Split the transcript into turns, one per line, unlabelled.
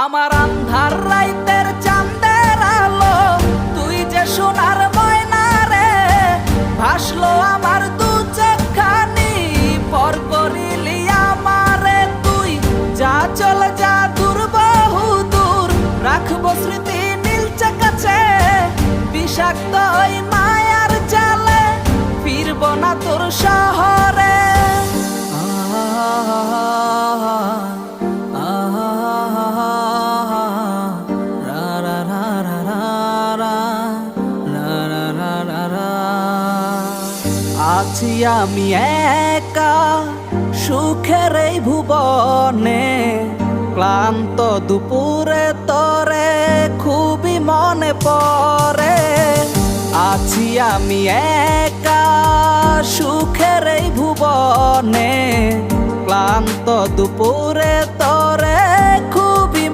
আমার আন্ধার রাইতের চাঁদের আলো, তুই যে সোনার ময়না রে, ভাসলো আমার দু চোখখানি, পর করিলি আমারে তুই। যা চল যা দূর বহু দূর, রাখবো স্মৃতি নীলচে কাছে, বিষাক্ত ওই মায়ার জালে ফিরব না তোর শহরে। আছি আমি একা সুখের এই ভুবনে, ক্লান্ত দুপুরে তোরে খুবই মনে পড়ে। আছি আমি একা সুখের এই ভুবনে, ক্লান্ত দুপুরে তোরে